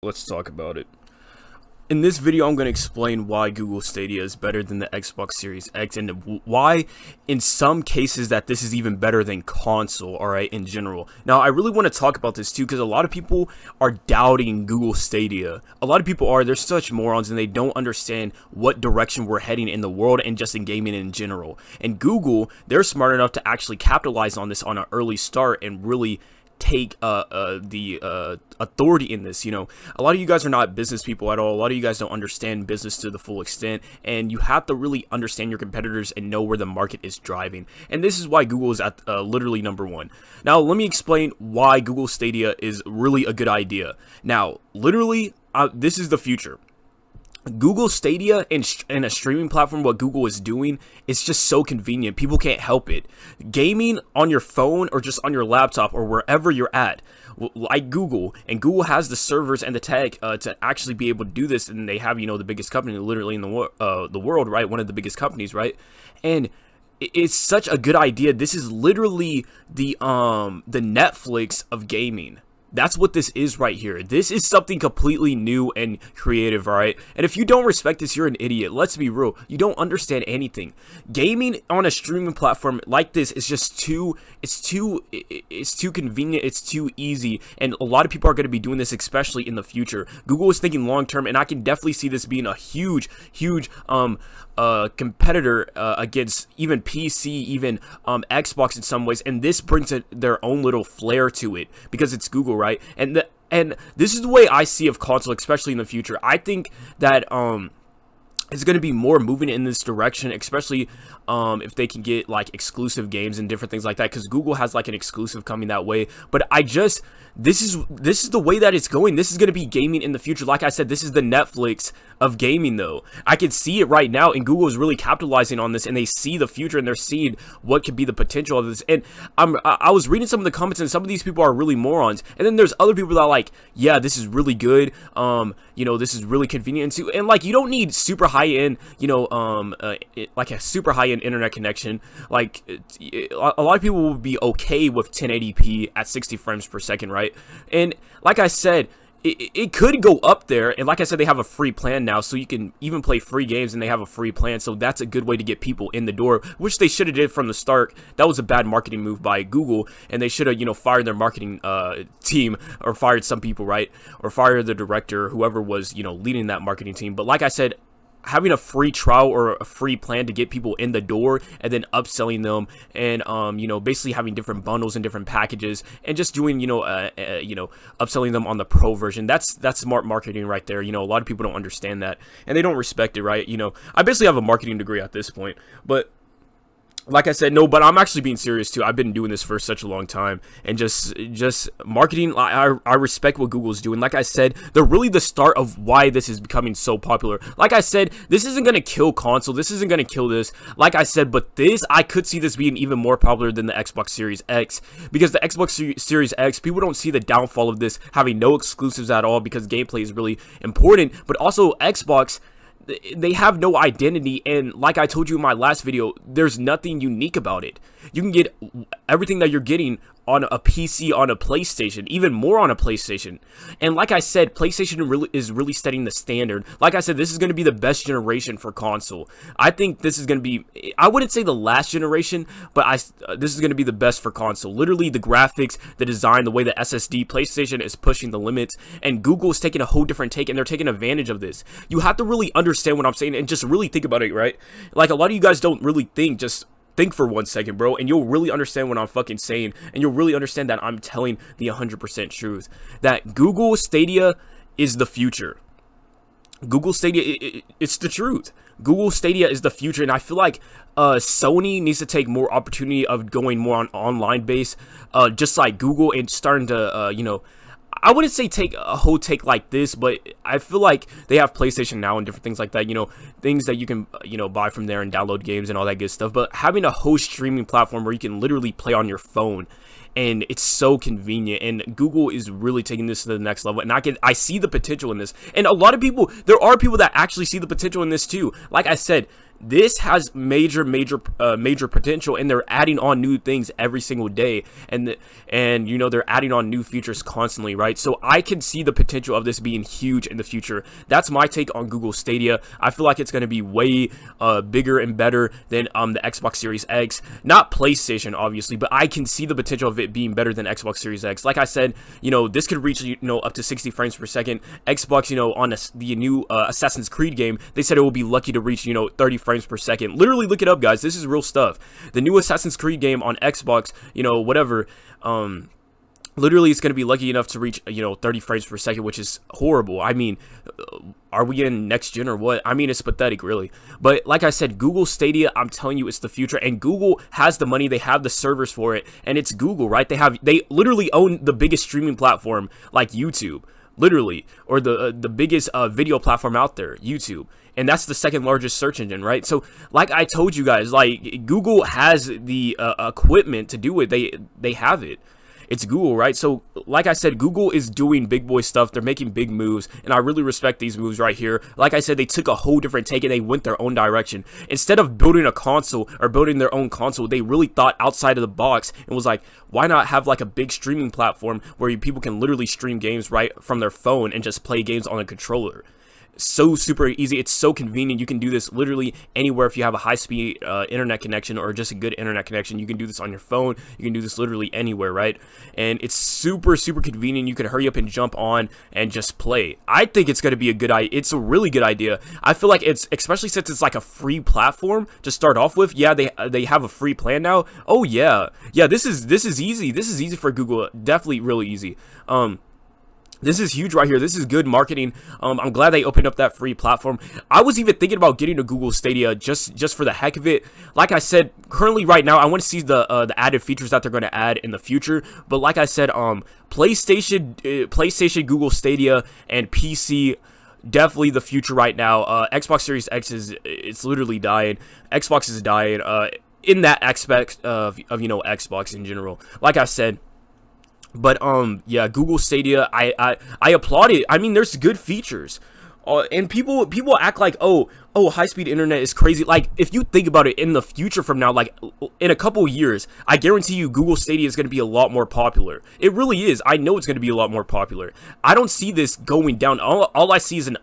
Let's talk about it. In this video, I'm going to explain why Google Stadia is better than the Xbox Series X and why, in some cases, that this is even better than console, alright, in general. Now, I really want to talk about this too because a lot of people are doubting Google Stadia. A lot of people are. They're such morons and they don't understand what direction we're heading in the world and just in gaming in general. And Google, they're smart enough to actually capitalize on this on an early start and really take the authority in this. You know, a lot of you guys are not business people at all. A lot of you guys don't understand business to the full extent, and you have to really understand your competitors and know where the market is driving. And this is why Google is at literally #1. Now let me explain why Google Stadia is really a good idea. Now literally this is the future. Google Stadia and a streaming platform, what Google is doing, is just so convenient. People can't help it. Gaming on your phone or just on your laptop or wherever you're at, like Google, and Google has the servers and the tech to actually be able to do this, and they have, you know, the biggest company literally in the world, right? One of the biggest companies, right? And it's such a good idea. This is literally the Netflix of gaming. That's what this is right here. This is something completely new and creative, alright? And if you don't respect this, you're an idiot. Let's be real. You don't understand anything. Gaming on a streaming platform like this is just it's too convenient, it's too easy, and a lot of people are going to be doing this, especially in the future. Google is thinking long term, and I can definitely see this being a huge competitor against even PC, even Xbox in some ways, and this brings their own little flair to it because it's Google, right? And this is the way I see of console, especially in the future. I think that it's going to be more moving in this direction, especially if they can get like exclusive games and different things like that, because Google has like an exclusive coming that way. But this is the way that it's going. This is going to be gaming in the future. Like I said, this is the Netflix of gaming, though. I can see it right now, and Google is really capitalizing on this, and they see the future, and they're seeing what could be the potential of this. And I was reading some of the comments, and some of these people are really morons, and then there's other people that are like, yeah, this is really good, you know, this is really convenient too. And like, you don't need super high end, you know, like a super high end internet connection. Like a lot of people will be okay with 1080p at 60 frames per second, right? And like I said, it could go up there, and like I said, they have a free plan now, so you can even play free games, and they have a free plan, so that's a good way to get people in the door, which they should have did from the start. That was a bad marketing move by Google, and they should have, you know, fired their marketing team, or fired some people, right, or fired the director, whoever was, you know, leading that marketing team. But like I said, having a free trial or a free plan to get people in the door, and then upselling them, and you know, basically having different bundles and different packages, and just doing, you know, upselling them on the pro version. That's smart marketing right there. You know, a lot of people don't understand that, and they don't respect it, right? You know, I basically have a marketing degree at this point, but like I said, no, but I'm actually being serious too. I've been doing this for such a long time, and just marketing, I respect what Google's doing. Like I said, they're really the start of why this is becoming so popular. Like I said, this isn't going to kill console. This isn't going to kill this. Like I said, but this, I could see this being even more popular than the Xbox Series X, because the Xbox Series X, people don't see the downfall of this having no exclusives at all, because gameplay is really important. But also Xbox, they have no identity, and like I told you in my last video, there's nothing unique about it. You can get everything that you're getting on a PC, on a PlayStation, even more on a PlayStation. And like I said, PlayStation is really setting the standard. Like I said, this is going to be the best generation for console. I think this is going to be, I wouldn't say the last generation, but this is going to be the best for console. Literally, the graphics, the design, the way the SSD, PlayStation is pushing the limits, and Google is taking a whole different take, and they're taking advantage of this. You have to really understand what I'm saying, and just really think about it, right? Like, a lot of you guys don't really think. Just think for 1 second, bro, and you'll really understand what I'm fucking saying, and you'll really understand that I'm telling the 100% truth. That Google Stadia is the future. Google Stadia, it's the truth. Google Stadia is the future, and I feel like Sony needs to take more opportunity of going more on online base, just like Google, and starting to, you know, I wouldn't say take a whole take like this, but I feel like they have PlayStation Now and different things like that, you know, things that you can, you know, buy from there and download games and all that good stuff. But having a whole streaming platform where you can literally play on your phone, and it's so convenient, and Google is really taking this to the next level, and I see the potential in this. And a lot of people, there are people that actually see the potential in this too. Like I said, this has major potential, and they're adding on new things every single day, and you know, they're adding on new features constantly, right? So I can see the potential of this being huge in the future. That's my take on Google Stadia. I feel like it's going to be way bigger and better than the Xbox Series X, not PlayStation obviously, but I can see the potential of it being better than Xbox Series X. Like I said, you know, this could reach, you know, up to 60 frames per second. Xbox, you know, on the new Assassin's Creed game, they said it will be lucky to reach, you know, 30 frames per second. Literally look it up, guys. This is real stuff. The new Assassin's Creed game on Xbox, you know, whatever, literally it's going to be lucky enough to reach, you know, 30 frames per second, which is horrible. I mean, are we in next gen or what? I mean, it's pathetic, really. But like I said, Google Stadia, I'm telling you, it's the future, and Google has the money, they have the servers for it, and it's Google, right? They literally own the biggest streaming platform, like YouTube, literally, or the biggest video platform out there, YouTube. And that's the second largest search engine, right? So, like I told you guys, like, Google has the equipment to do it. They have it. It's Google, right? So, like I said, Google is doing big boy stuff. They're making big moves, and I really respect these moves right here. Like I said, they took a whole different take, and they went their own direction. Instead of building a console or building their own console, they really thought outside of the box and was like, why not have like a big streaming platform where people can literally stream games right from their phone and just play games on a controller? So super easy. It's so convenient. You can do this literally anywhere. If you have a high-speed internet connection or just a good internet connection, you can do this on your phone. You can do this literally anywhere, right? And it's super convenient. You can hurry up and jump on and just play. I think it's going to be a good idea. It's a really good idea. I feel like it's, especially since it's like a free platform to start off with. Yeah, they have a free plan now. Oh yeah, this is easy. This is easy for Google. Definitely really easy. This is huge right here. This is good marketing. I'm glad they opened up that free platform. I was even thinking about getting a Google Stadia just for the heck of it. Like I said, currently right now, I want to see the added features that they're going to add in the future. But like I said, PlayStation, Google Stadia, and PC, definitely the future right now. Xbox Series X it's literally dying. Xbox is dying. In that aspect of you know, Xbox in general. Like I said. But yeah, Google Stadia, I applaud it. I mean, there's good features, and people act like, oh, high-speed internet is crazy. Like, if you think about it, in the future from now, like in a couple years, I guarantee you Google Stadia is going to be a lot more popular. It really is. I know it's going to be a lot more popular. I don't see this going down. All I see is an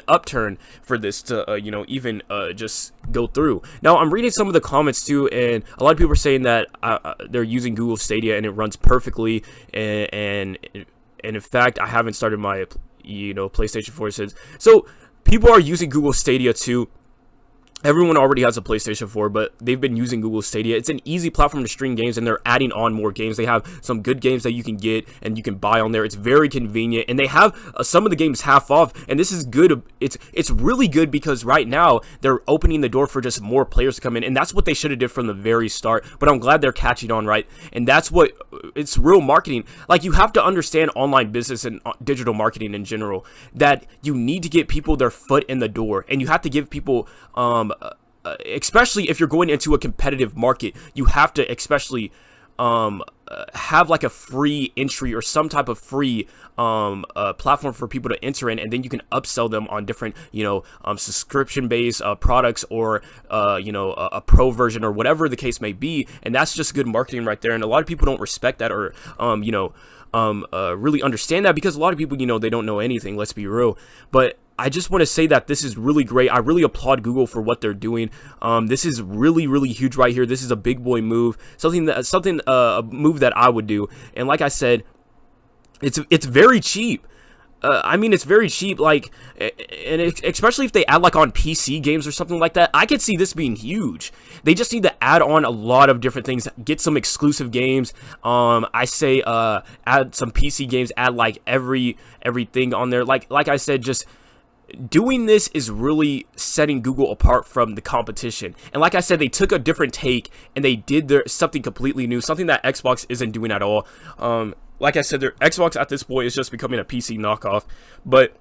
upturn for this to you know, even just go through. Now I'm reading some of the comments too, and a lot of people are saying that they're using Google Stadia and it runs perfectly, and in fact I haven't started my, you know, PlayStation 4 since. So people are using Google Stadia too. Everyone already has a PlayStation 4, but they've been using Google Stadia. It's an easy platform to stream games, and they're adding on more games. They have some good games that you can get and you can buy on there. It's very convenient, and they have some of the games half off, and this is good. It's really good because right now they're opening the door for just more players to come in, and that's what they should have did from the very start. But I'm glad they're catching on, right? And that's what, it's real marketing. Like, you have to understand online business and digital marketing in general, that you need to get people their foot in the door, and you have to give people especially if you're going into a competitive market, you have to especially have like a free entry or some type of free platform for people to enter in, and then you can upsell them on different, you know, subscription based products, or you know, a pro version or whatever the case may be. And that's just good marketing right there, and a lot of people don't respect that, or you know, really understand that, because a lot of people, you know, they don't know anything, let's be real. But I just want to say that this is really great. I really applaud Google for what they're doing. This is really huge right here. This is a big boy move, a move that I would do. And like I said, it's very cheap. I mean, it's very cheap, like, and especially if they add like on PC games or something like that, I could see this being huge. They just need to add on a lot of different things, get some exclusive games. I say add some PC games, add like everything on there. Like I said, just doing this is really setting Google apart from the competition. And like I said, they took a different take and they did something completely new, something that Xbox isn't doing at all. Like I said, their Xbox at this point is just becoming a PC knockoff. But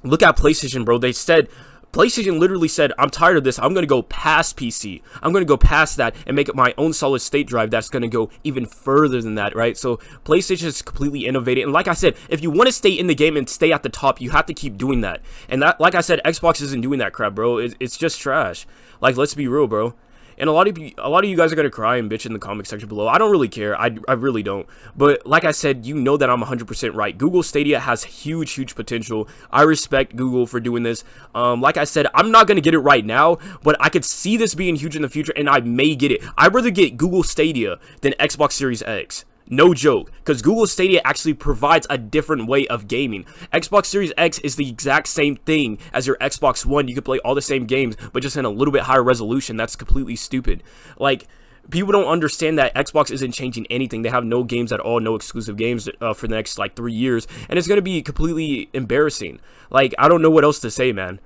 look at PlayStation, bro. They said PlayStation literally said, I'm tired of this. I'm going to go past PC. I'm going to go past that and make it my own solid state drive that's going to go even further than that, right? So PlayStation is completely innovative. And like I said, if you want to stay in the game and stay at the top, you have to keep doing that. And that, like I said, Xbox isn't doing that crap, bro. It's just trash. Like, let's be real, bro. And a lot of you guys are gonna cry and bitch in the comment section below. I don't really care. I really don't. But like I said, you know that I'm 100% right. Google Stadia has huge potential. I respect Google for doing this. Like I said, I'm not gonna get it right now, but I could see this being huge in the future, and I may get it. I'd rather get Google Stadia than Xbox Series X. No joke, because Google Stadia actually provides a different way of gaming. Xbox Series X is the exact same thing as your Xbox One. You can play all the same games, but just in a little bit higher resolution. That's completely stupid. Like, people don't understand that Xbox isn't changing anything. They have no games at all, no exclusive games for the next, like, 3 years. And it's going to be completely embarrassing. Like, I don't know what else to say, man.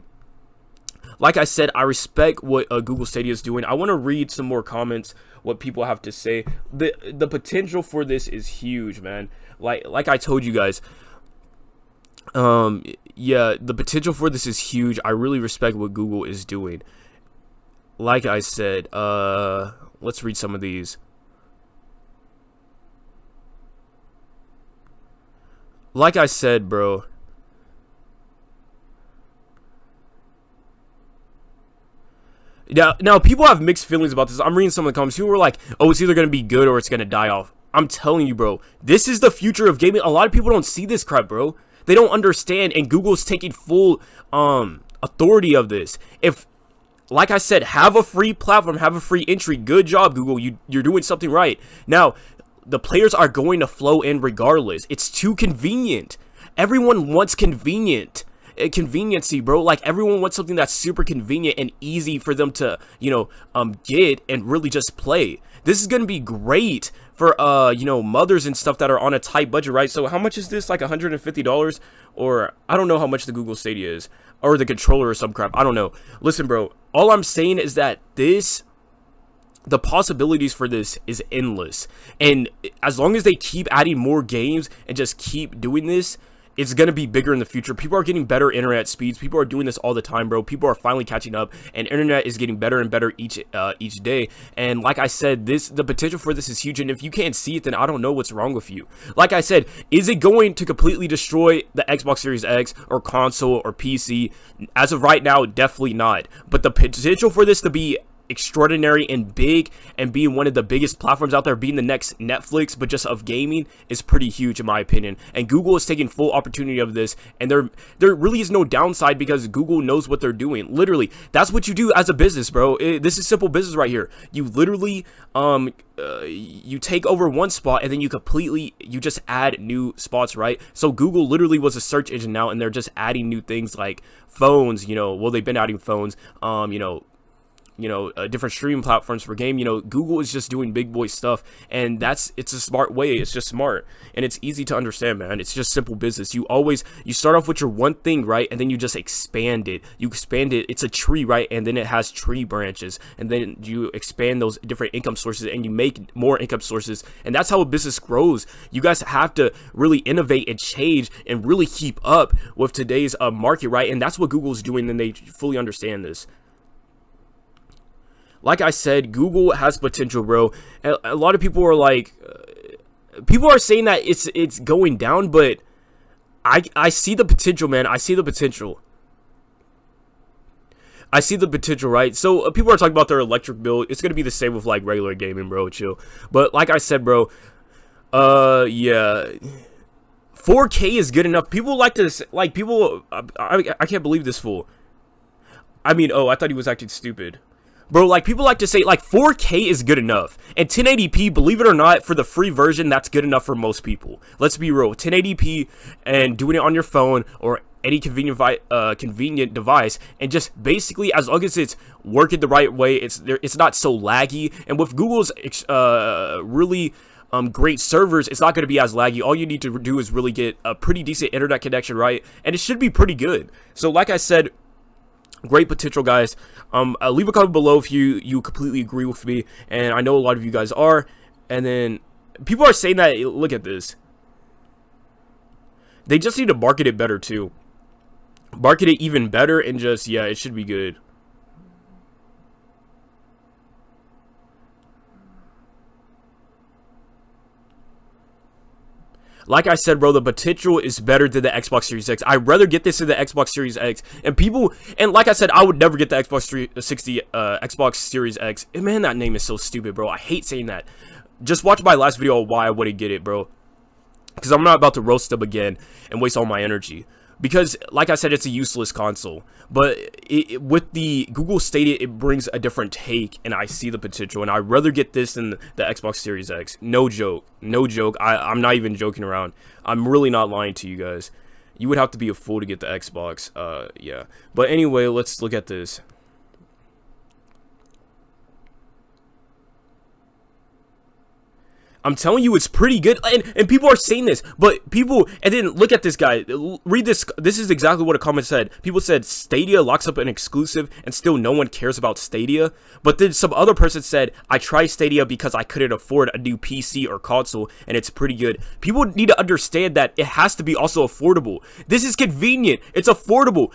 Like I said, I respect what Google Stadia is doing. I want to read some more comments, what people have to say. The potential for this is huge, man. Like I told you guys. Yeah, the potential for this is huge. I really respect what Google is doing. Like I said, let's read some of these. Like I said, bro. Now, people have mixed feelings about this. I'm reading some of the comments. People were like, oh, it's either going to be good or it's going to die off. I'm telling you, bro. This is the future of gaming. A lot of people don't see this crap, bro. They don't understand, and Google's taking full authority of this. If, like I said, have a free platform, have a free entry. Good job, Google. You're doing something right. Now, the players are going to flow in regardless. It's too convenient. Everyone wants conveniency, bro. Like, everyone wants something that's super convenient and easy for them to, get and really just play. This is gonna be great for mothers and stuff that are on a tight budget, right? So how much is this? Like $150, or I don't know how much the Google Stadia is, or the controller or some crap. I don't know. Listen, bro, all I'm saying is that the possibilities for this is endless, and as long as they keep adding more games and just keep doing this, it's going to be bigger in the future. People are getting better internet speeds. People are doing this all the time, bro. People are finally catching up, and internet is getting better and better each day. And like I said, the potential for this is huge. And if you can't see it, then I don't know what's wrong with you. Like I said, is it going to completely destroy the Xbox Series X or console or PC? As of right now, definitely not. But the potential for this to be extraordinary and big, and being one of the biggest platforms out there, being the next Netflix but just of gaming, is pretty huge in my opinion. And Google is taking full opportunity of this, and there really is no downside because Google knows what they're doing. Literally, that's what you do as a business, bro. This is simple business right here. You literally you take over one spot, and then you just add new spots, right? So Google literally was a search engine now, and they're just adding new things like phones. Well, they've been adding phones, different streaming platforms for game. Google is just doing big boy stuff, and it's a smart way. It's just smart, and it's easy to understand, man. It's just simple business. You start off with your one thing, right, and then you just expand it. It's a tree, right, and then it has tree branches, and then you expand those different income sources, and you make more income sources, and that's how a business grows. You guys have to really innovate and change and really keep up with today's market, right? And that's what Google's doing, and they fully understand this. Like I said, Google has potential, bro. A lot of people are like, people are saying that it's going down, but I see the potential, man. I see the potential, right? So people are talking about their electric bill. It's gonna be the same with like regular gaming, bro. Chill. But like I said, bro, yeah, 4K is good enough. People like to I can't believe this fool. I mean, I thought he was acting stupid. Bro, like, people like to say, like, 4K is good enough. And 1080p, believe it or not, for the free version, that's good enough for most people. Let's be real. 1080p and doing it on your phone or any convenient device, and just basically, as long as it's working the right way, it's not so laggy. And with Google's really great servers, it's not going to be as laggy. All you need to do is really get a pretty decent internet connection, right? And it should be pretty good. So, like I said, great potential, guys. Leave a comment below if you completely agree with me, and I know a lot of you guys are. And then people are saying that, look at this, they just need to market it better too. market it even better, and just, yeah, it should be good. Like I said, bro, the potential is better than the Xbox Series X. I'd rather get this in the Xbox Series X. And people, and like I said, I would never get the Xbox 360, Xbox Series X. And man, that name is so stupid, bro. I hate saying that. Just watch my last video on why I wouldn't get it, bro. Because I'm not about to roast them again and waste all my energy. Because, like I said, it's a useless console. But with the Google Stadia, it brings a different take, and I see the potential. And I'd rather get this than the Xbox Series X. No joke. No joke. I'm not even joking around. I'm really not lying to you guys. You would have to be a fool to get the Xbox. Yeah. But anyway, let's look at this. I'm telling you, it's pretty good, and people are saying this, but people, and then look at this guy, read this, this is exactly what a comment said. People said, Stadia locks up an exclusive, and still no one cares about Stadia, but then some other person said, I tried Stadia because I couldn't afford a new PC or console, and it's pretty good. People need to understand that it has to be also affordable. This is convenient, it's affordable,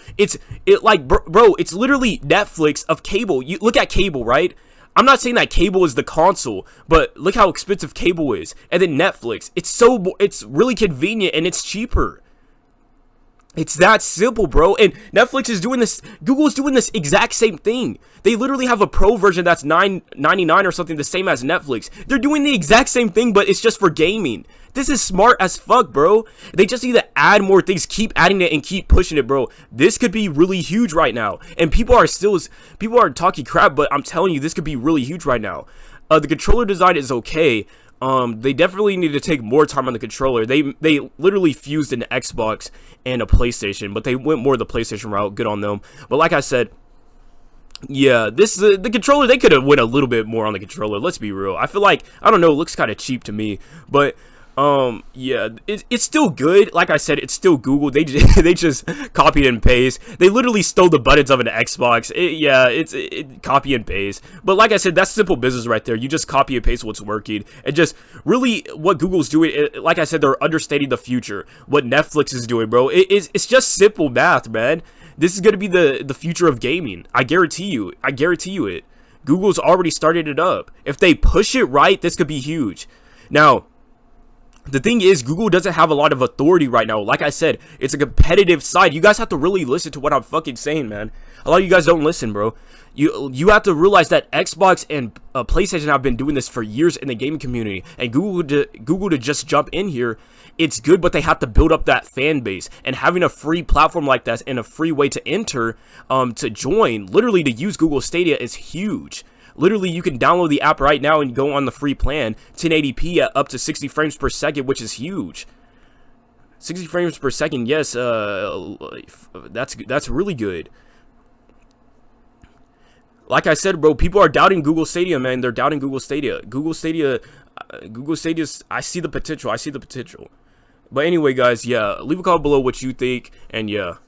like, bro, it's literally Netflix of cable. You look at cable, right? I'm not saying that cable is the console, but look how expensive cable is. And then Netflix, it's really convenient and it's cheaper. It's that simple, bro. And Netflix is doing this, Google's doing this exact same thing. They literally have a pro version that's $9.99 or something, the same as Netflix. They're doing the exact same thing, but it's just for gaming. This is smart as fuck, bro. They just need to add more things, keep adding it and keep pushing it, bro. This could be really huge right now. And people are talking crap, but I'm telling you, this could be really huge right now. The controller design is okay. They definitely need to take more time on the controller. They literally fused an Xbox and a PlayStation, but they went more the PlayStation route. Good on them. But like I said, yeah, this the controller. They could have went a little bit more on the controller. Let's be real. I feel like, I don't know, it looks kind of cheap to me, but yeah, it's still good. Like I said, it's still Google. They just copied and paste. They literally stole the buttons of an Xbox. Yeah, it's copy and paste. But like I said, that's simple business right there. You just copy and paste what's working, and just really what Google's doing. Like I said, they're understating the future. What Netflix is doing, bro. It's just simple math, man. This is gonna be the future of gaming. I guarantee you. I guarantee you it. Google's already started it up. If they push it right, this could be huge. Now, the thing is, Google doesn't have a lot of authority right now. Like I said, it's a competitive side. You guys have to really listen to what I'm fucking saying, man. A lot of you guys don't listen, bro. You have to realize that Xbox and PlayStation have been doing this for years in the gaming community. And Google to just jump in here, it's good, but they have to build up that fan base. And having a free platform like that and a free way to enter, to join, literally to use Google Stadia is huge. Literally, you can download the app right now and go on the free plan, 1080p at up to 60 frames per second, which is huge. 60 frames per second, yes, that's really good. Like I said, bro, people are doubting Google Stadia, man. They're doubting Google Stadia. Google Stadia's, I see the potential. I see the potential. But anyway, guys, yeah, leave a comment below what you think, and yeah.